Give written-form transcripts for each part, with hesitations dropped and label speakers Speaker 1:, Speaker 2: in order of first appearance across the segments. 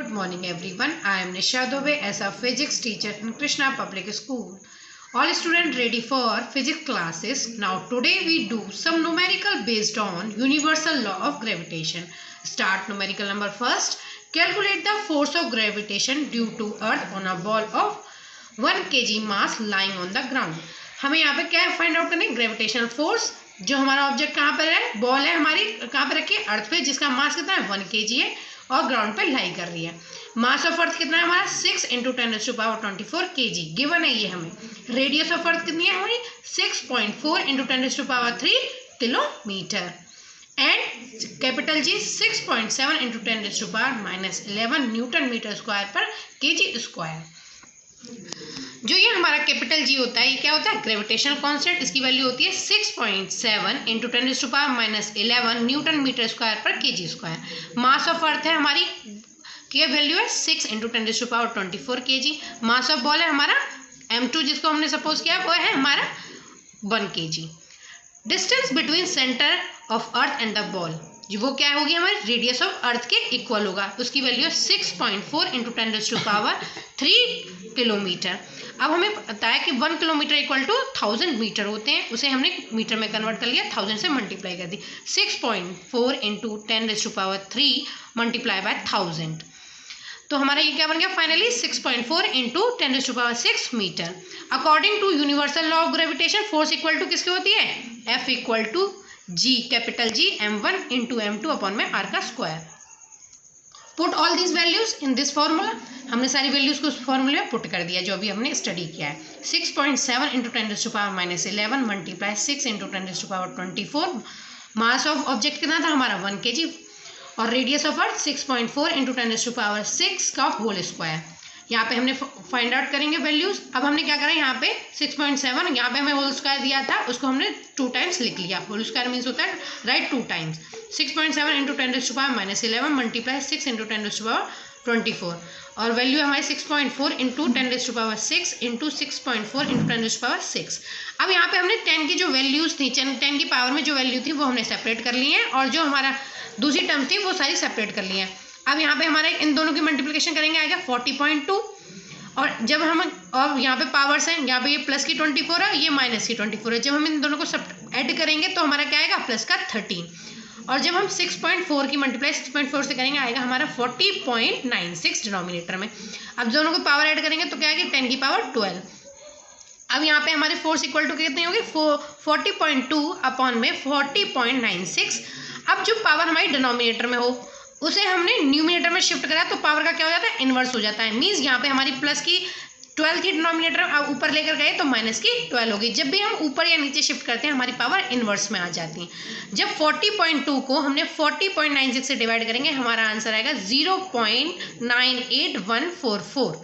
Speaker 1: Good morning everyone. I am Nisha Dubey as a physics teacher in Krishna Public School. All students ready for physics classes. Now today we do some numerical based on universal law of gravitation. Start numerical number first. Calculate the force of gravitation due to earth on a ball of 1 kg mass lying on the ground. हमें यहाँ पे क्या find out करना है? Gravitational force. जो हमारा object कहाँ पर है, बॉल है हमारी, कहाँ पे रखी है? अर्थ पे, जिसका मास कितना है? 1 kg है और ग्राउंड पे लाई कर रही है। मास ऑफ अर्थ कितना है हमारा? 6 × 10⁻24 kg गिवन है ये हमें। रेडियस ऑफ अर्थ कितनी है हमारी? 6.4 × 10⁻3 kilometre. And capital G 6.7 × 10⁻⁻11 newton metre square पर kg स्क्वायर। जो ये हमारा कैपिटल जी होता है, ये क्या होता है? Gravitational constant. इसकी वैल्यू होती है 6.7 × 10⁻11 न्यूटन मीटर स्क्वायर पर kg square. Mass of earth है हमारी, की वैल्यू है 6 × 10⁻24 kg। मास ऑफ बॉल है हमारा m2, जिसको हमने सपोज किया वो है हमारा 1 kg। Distance between centre of earth and the ball, वो क्या होगी हमारी? रेडियस ऑफ अर्थ के इक्वल होगा। उसकी वैल्यू है 6.4 × 10⁻3 किलोमीटर। अब हमें पता है कि 1 किलोमीटर इक्वल टू 1000 मीटर होते हैं। उसे हमने मीटर में कन्वर्ट कर लिया, 1000 से मल्टीप्लाई कर दी। 6.4 × 10⁻3 मल्टीप्लाई बाय 1000, तो हमारा ये क्या बन गया finally? 6.4 × 10⁻6 metre. According to universal law of gravitation force equal to किसकी होती है? F equal to G, capital G m1 × m2 upon में r का square. Put all these values in this formula. हमने सारी वैल्यूज को उस फॉर्मूले में पुट कर दिया जो अभी हमने स्टडी किया है। 6.7 × 10⁻11 मल्टीप्लाई 6 × 10⁻24। मास ऑफ ऑब्जेक्ट कितना था हमारा? 1 kg और रेडियस ऑफ अर्थ 6.4 × 10⁻6 का होल स्क्वायर। यहाँ पे हमने फाइंड आउट करेंगे वैल्यूज। अब हमने क्या करा, यहाँ पे 6.7, यहाँ पे हमें होल स्क्वायर दिया था, उसको हमने 2 टाइम्स लिख लिया। होल स्क्वायर मीन्स होता है राइट 2 टाइम्स। 6.7 × 10⁻11 मल्टीप्लाई 6 × 10⁻24 और वैल्यू हमारी 6.4 × 10⁻6 × 6.4 × 10⁻6। अब यहाँ पे हमने 10 की जो वैल्यूज थी, 10 की पावर में जो वैल्यू थी वो हमने सेपरेट कर ली है, और जो हमारा दूसरी टर्म थी वो सारी सेपरेट कर ली है। अब यहाँ पे हमारे इन दोनों की मल्टीप्लिकेशन करेंगे, आएगा 40.2। और जब हम, और यहाँ पे पावर्स हैं, यहाँ पे ये प्लस की 24 है, ये माइनस की 24 है। जब हम इन दोनों को सब ऐड करेंगे तो हमारा क्या आएगा? प्लस का 13। और जब हम 6.4 की मल्टीप्लाई 6.4 से करेंगे, आएगा हमारा 40.96 डिनोमिनेटर में। अब दोनों को पावर ऐड करेंगे तो क्या आएगी? 10 की पावर 12। अब यहाँ पे हमारे फोर्स इक्वल टू कितनी होगी? 40.2 अपॉन में 40.96। अब जो पावर हमारी डिनोमिनेटर में हो उसे हमने न्यूमिनेटर में शिफ्ट करा तो पावर का क्या हो जाता है? इन्वर्स हो जाता है। मीन्स यहाँ पे हमारी प्लस की 12 थी डिनोमिनेटर, अब ऊपर लेकर गए तो माइनस की 12 होगी। जब भी हम ऊपर या नीचे शिफ्ट करते हैं हमारी पावर इन्वर्स में आ जाती है। जब 40.2 को हमने 40.96 से डिवाइड करेंगे, हमारा आंसर आएगा 0.98144।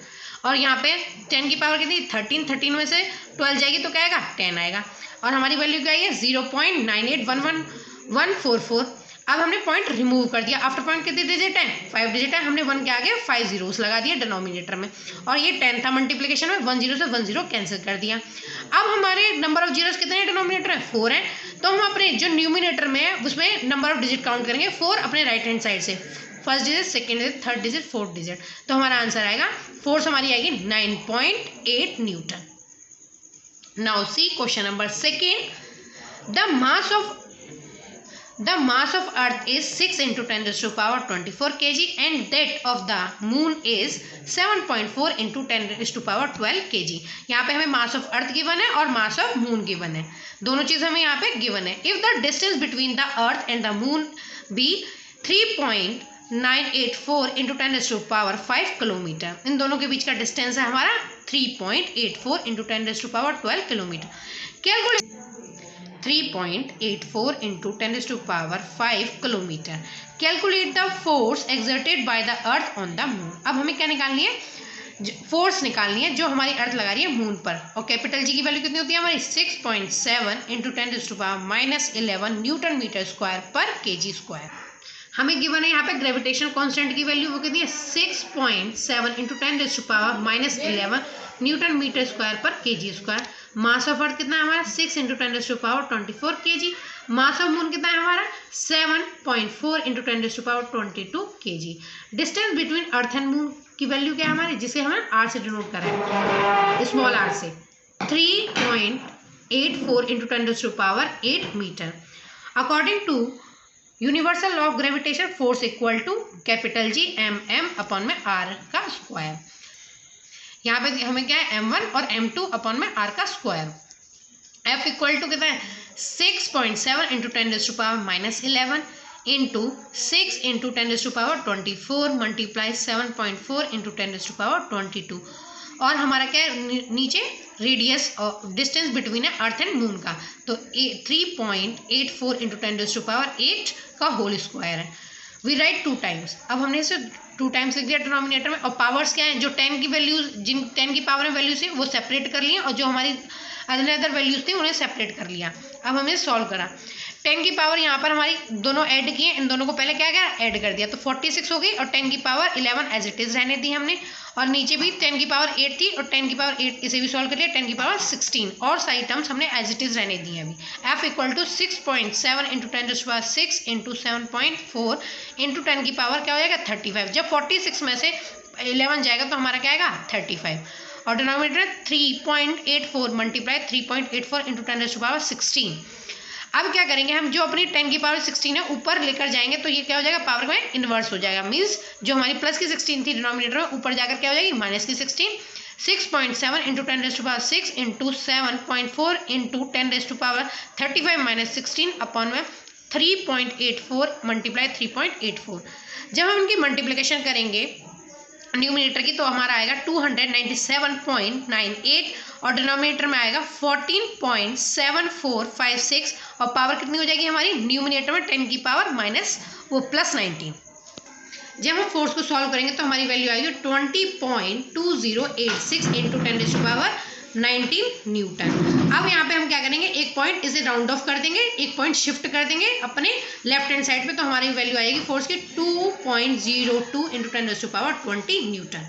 Speaker 1: और यहाँ पे 10 की पावर कितनी? 13 में से 12 जाएगी तो क्या आएगा? 10 आएगा। और हमारी वैल्यू क्या है? 0.9811144। अब हमने पॉइंट रिमूव कर दिया। आफ्टर पॉइंट कितने डिजिट है? 5 डिजिट है। हमने 1 के आगे 5 zeros लगा दिया डिनोमिनेटर में, और ये 10 था मल्टीप्लिकेशन में, 1 0 से 1 0 कैंसिल कर दिया। अब हमारे नंबर ऑफ जीरोस कितने हैं डिनोमिनेटर में? 4 है। तो हम अपने जो न्यूमिनेटर में है उसमें नंबर ऑफ डिजिट काउंट करेंगे 4 अपने राइट हैंड साइड से, first digit, second digit, third digit, fourth digit. तो हमारा आंसर आएगा, फोर्स हमारी आएगी 9.8 Newton. Now see question number second. The mass of earth is 6 × 10⁻24 kg and that of the moon is 7.4 × 10⁻12 kg। यहाँ पे हमें mass of earth given है और मास ऑफ मून गिवन है, दोनों चीज हमें यहाँ पे गिवन है। If the distance between the earth and the moon be 3.984 × 10⁻5 kilometre, इन दोनों के बीच का डिस्टेंस है हमारा 3.84 × 10⁻12 kilometre. Calculate 3.84 × 10⁻5 kilometre. Calculate the force exerted by the earth on the moon. अब हमें क्या निकालनी है? फोर्स निकालनी है जो हमारी अर्थ लगा रही है मून पर। और कैपिटल जी की वैल्यू कितनी होती है हमारी? 6.7 × 10⁻11 न्यूटन मीटर स्क्वायर पर kg स्क्वायर। हमें गिवन है यहाँ पे ग्रेविटेशन कांस्टेंट की वैल्यू वो कितनी है? 6.7 × 10⁻11 न्यूटन मीटर स्क्वायर पर kg square. Mass of earth कितना है हमारा 6 × 10⁻24 kg। मास ऑफ मून कितना है हमारा 7.4 × 10⁻22 kg। Distance between earth and moon की वैल्यू क्या है हमारी, जिसे हमें r से डिनोट करा है, स्मॉल r से, 3.84 × 10⁸ metre. According to universal law of gravitation force equal to capital G m/r का स्क्वायर। यहाँ पे हमें क्या है m1 और m2/r का स्क्वायर। F इक्वल टू कितना है 6.7 × 10⁻11 इंटू 6 × 10⁻24 मल्टीप्लाई 7.4 × 10⁻22। और हमारा क्या है नीचे रेडियस और डिस्टेंस बिटवीन है अर्थ एंड मून का, तो 3.84 × 10⁸ का होल स्क्वायर है। We write 2 times. अब हमने इसे 2 टाइम्स लिख दिया डिनोमिनेटर में, और पावर्स क्या हैं, जो 10 की वैल्यूज, जिन 10 की पावर में वैल्यूज थी वो सेपरेट कर लिए, और जो हमारी अदर वैल्यूज थी उन्हें सेपरेट कर लिया। अब हमें सॉल्व करा, 10 की पावर यहाँ पर हमारी दोनों ऐड किए, इन दोनों को पहले क्या किया ऐड कर दिया, तो 46 हो गई, और 10 की पावर 11 एज इट इज रहने दी हमने, और नीचे भी 10 की पावर 8 थी, और 10 की पावर 8 इसे भी सॉल्व कर लिया, 10 की पावर 16, और सारी टर्म्स हमने एज इट इज रहने दी हैं अभी। F equal to 6.7 × 10⁻6 into 7.4 into 10 की पावर क्या हो जाएगा 35। जब 46 में से 11 जाएगा तो हमारा क्या आएगा 35, और डिनोमिनेटर 3.84 मल्टीप्लाई 3.84 इंटू 10⁻16। अब क्या करेंगे हम, जो अपनी 10 की पावर 16 है ऊपर लेकर जाएंगे, तो ये क्या हो जाएगा पावर में इन्वर्स हो जाएगा, मीन्स जो हमारी प्लस की 16 थी डिनोमिनेटर में ऊपर जाकर क्या हो जाएगी माइनस की 16। 6.7 × 10⁻6 इंटू 7.4 इंटू 10⁻35 माइनस 16 अपॉन में 3.84 मल्टीप्लाई 3.84। जब हम इनकी मल्टीप्लिकेशन करेंगे न्यूमिनेटर की, तो हमारा आएगा 297.98, और डिनोमिनेटर में आएगा 14.7456, और पावर कितनी हो जाएगी हमारी न्यूमिनेटर में 10 की पावर माइनस वो प्लस 19। जब हम फोर्स को सॉल्व करेंगे तो हमारी वैल्यू आएगी 20.2086 इंटू 10⁻19 न्यूटन। अब यहाँ पे हम क्या करेंगे, एक पॉइंट इसे राउंड ऑफ कर देंगे, एक पॉइंट शिफ्ट कर देंगे अपने लेफ्ट हैंड साइड पे, तो हमारी वैल्यू आएगी फोर्स की 2.02 इंटू 10⁻20 न्यूटन।